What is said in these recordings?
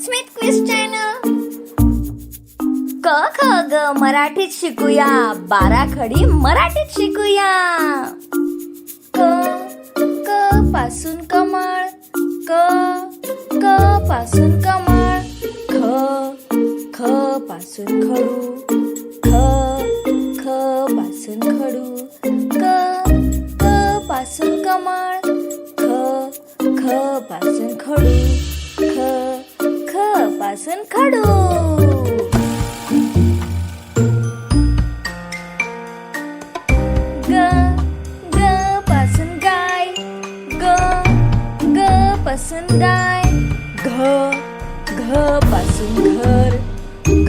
Smith quiz channel. क ख ग मराठीत शिकूया, 12 खडी मराठीत शिकूया. क क पासून कमळ, क पासून कमळ. ख पासून खडू, ख पासून खडू. क पासून कमळ, ख पासून खडू, ख पासून खडू. ग पासून गाय, ग पासून गाय. घ पासून घर, घ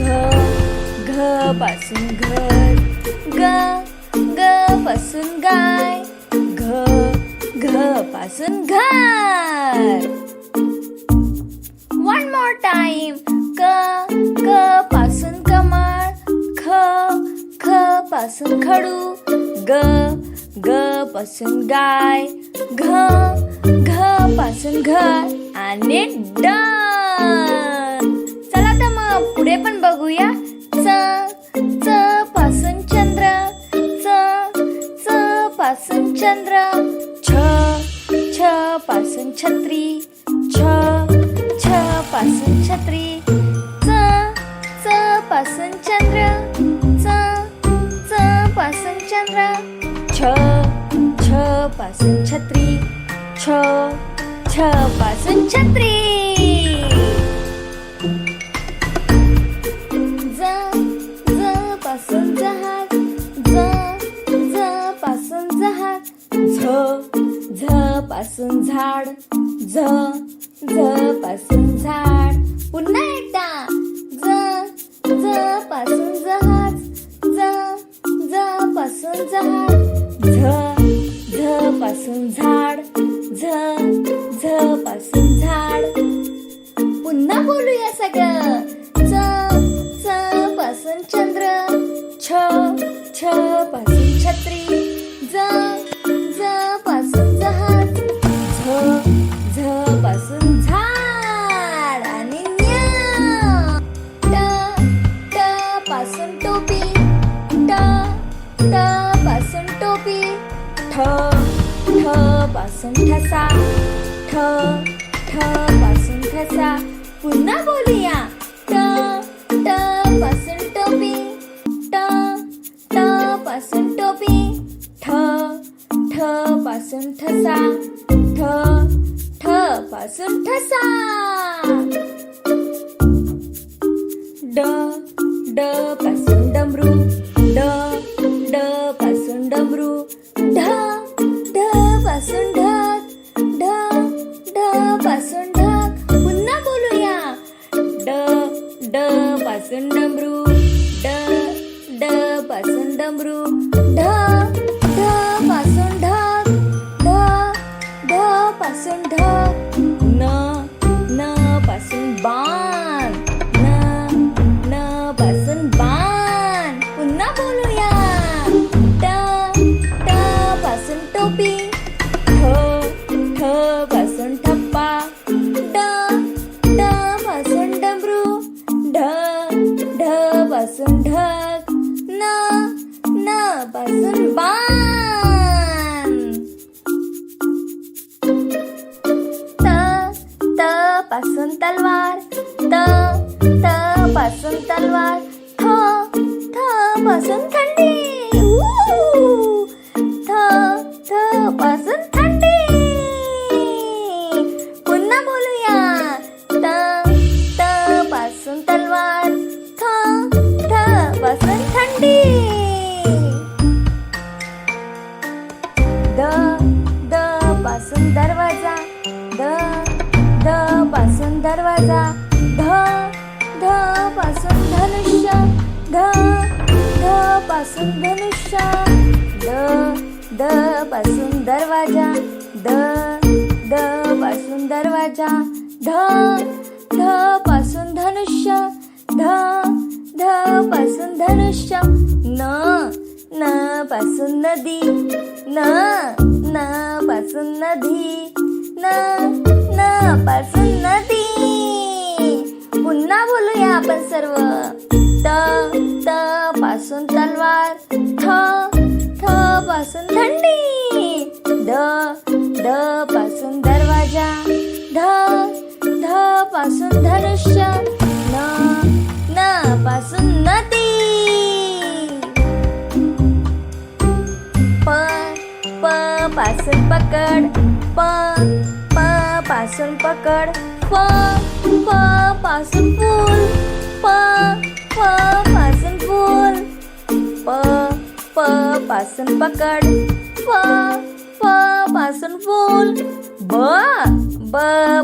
पासून घर. ग पासून गाय, घ पासून घर. One more time. क पासून कमळ, ख पासून खडू. ग पासून गाय, घ पासून घर. आणि डन. चला तर मग पुढे पण बघूया. च पासून चंद्र, च पासून चंद्र. छ पासून छत्री, छ पासून छत्री. च पासून चंद्र, च पासून चंद्र. छ पासून छत्री, छ पासून छत्री. ज पासून जहाज, ज पासून जहाज. झ पासून झाड, झ पासून झाड. पुन्हा एकदा. ज पासून जहाज, ज पासून जहाज. झ पासून झाड, झ पासून झाड. पुन्हा बोलूया सगळं. च पासून चंद्र, छ पासून छत्री. ज पासून जहाज, झ पासून झाड. आणि ट पासून टोपी, ट पासून टोपी. ठ पासून ठसा, ठ पासून ठसा. पुन्हा बोलूया. ट पासून टोपी, ट पासून टोपी. ठ पासून ठसा, ठ पासून ठसा. ड पासून डमरू, ड पासून डमरू. ढ पासून ढग, ढ पासून ढग. पुन्हा बोलूया. ड पासून डमरू, ड पासून डमरू. ढ पासून ढग, ढ पासून ढग. न पासून बाण, न पासून बाण. पुन्हा बोलूया. ट पासून टोपी, ठ पासून ठप्पा. ड पासून डमरू, ढ पासून ढग. न पासून बाण. त पासून तलवार, त पासून तलवार. थ पासून थंडी, थ पासून थंडी. पुन्हा बोलूया. त पासून तलवार, थ पासून थंडी. द पासून दरवाजा, द पासून दरवाजा. ध पासून धनुष्य, ध पासून धनुष्य. द पासून दरवाजा, द पासून दरवाजा. ध पासून धनुष्य, ध पासून धनुष्य. न पासून नदी, न पासून नदी. न पासून नदी. सर्व. त पासून तलवार. थ पासून थंडी. द पासून दरवाजा. ध पासून धनुष्य. न पासून नदी. प पासून पकड. प पासून पकड. फ पासून फूल. प पासून फूल. प पासून पकड. फ पासून फूल. ब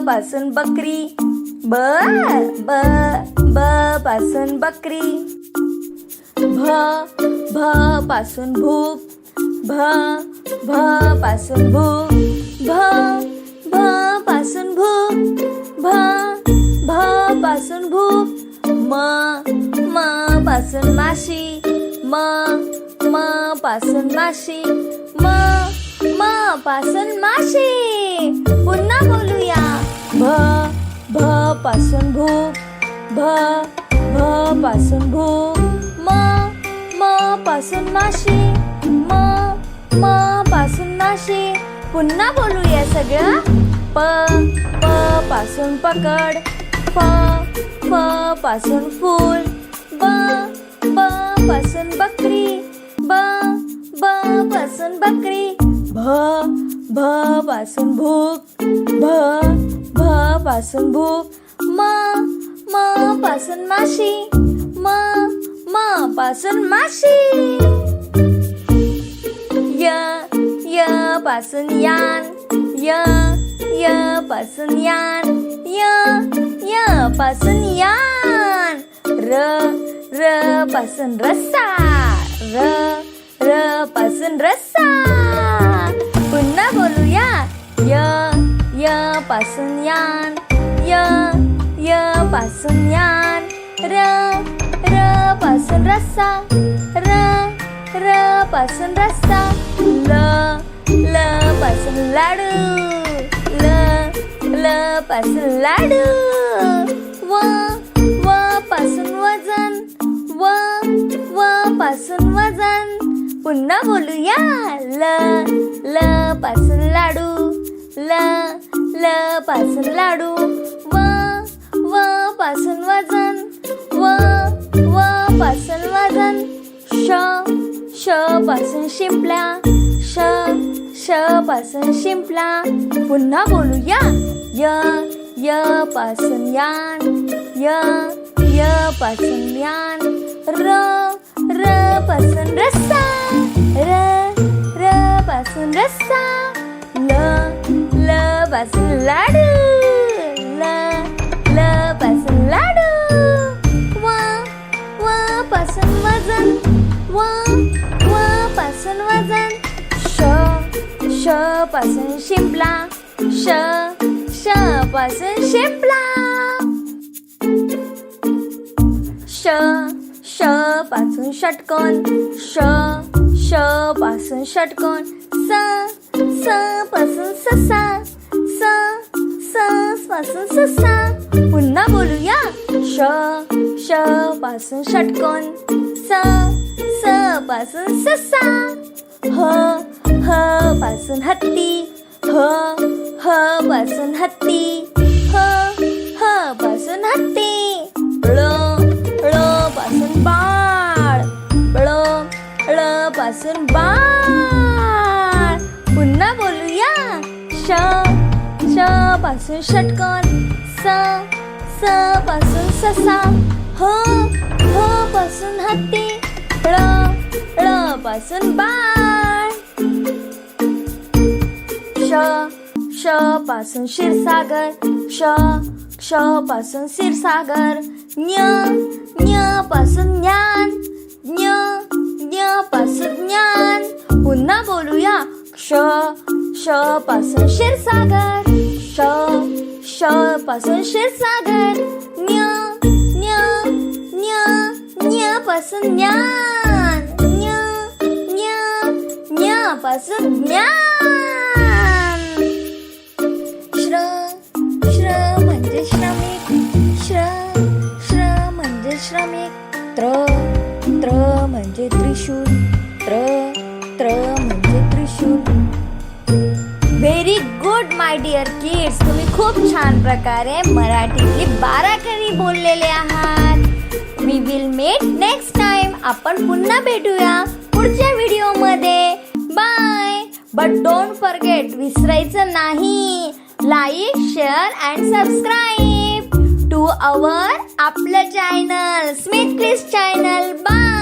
पासून बकरी. ब पासून बकरी. भ पासून भूक. भ पासून भूक. भ पासून भूक. भ पासून भूक. म पासून माशी. म पासून माशी. म पासून माशी. पुन्हा बोलूया. भ पासून भूक. भ पासून भूक. म पासून माशी. म पासून माशी. पुन्हा बोलूया सगळं. प पासून पकड. फ पासून फूल. ब पासून बकरी. ब पासून बकरी. भ पासून भूक. भ पासून भूक. म पासून माशी. म पासून माशी. य पासून यान. य पासून यान. य पासून यान. र पासून रस्सा. र पासून रस्सा. पुन्हा बोलूया. य पासून यान. य पासून यान. र पासून रस्सा. र पासून रस्सा. ल पासून लाडू. ल पासून लाडू. व पासून वजन. व पासून वजन. पुन्हा बोलूया. ल पासून लाडू. ल पासून लाडू. व पासून वजन. व पासून वजन. श पासून शिंपल्या. श पासून शिंपला. पुन्हा बोलूया. य पासून यान. य पासून यान. र पासून रस्सा. र पासून रस्सा. ल पासून लाडू. ल पासून लाडू. व पासून वजन. व पासून वजन. श पासून शिंपला. श पासून शिंपला. श पासून षटकोन. श पासून षटकोन. स पासून ससा. स पासून ससा. पुन्हा बोलूया. श पासून षटकोन. स पासून ससा. ह पासून हत्ती. ह पासून हत्ती. ह पासून हत्ती. ळ पासून बाळ. ळ पासून बाळ. पुन्हा बोलूया. श पासून षटकोन. स पासून ससा. ह पासून हत्ती. ळ पासून बाळ. श पासून क्षीरसागर. श पासून क्षीरसागर. ज्ञ पासून ज्ञान. ज्ञ पासून ज्ञान. पुन्हा बोलूया. क्ष पासून क्षीरसागर. श पासून क्षीरसागर. ज्ञ पासून ज्ञान. ज्ञ पासून ज्ञान. श्र म्हणजे श्रमिक. श्र म्हणजे म्हणजे त्रिशूल. त्र म्हणजे त्रिशूल. Very good my dear kids, तुम्ही खूप छान प्रकारे मराठीतली बाराखडी बोललेले आहात. We will met next time. आपण पुन्हा भेटूया पुढच्या व्हिडिओमध्ये. बाय. बट डोंट फॉरगेट, विसरायचं नाही, like, share and subscribe to आपलं चॅनल, स्मिथ क्लिस चॅनल. बाय.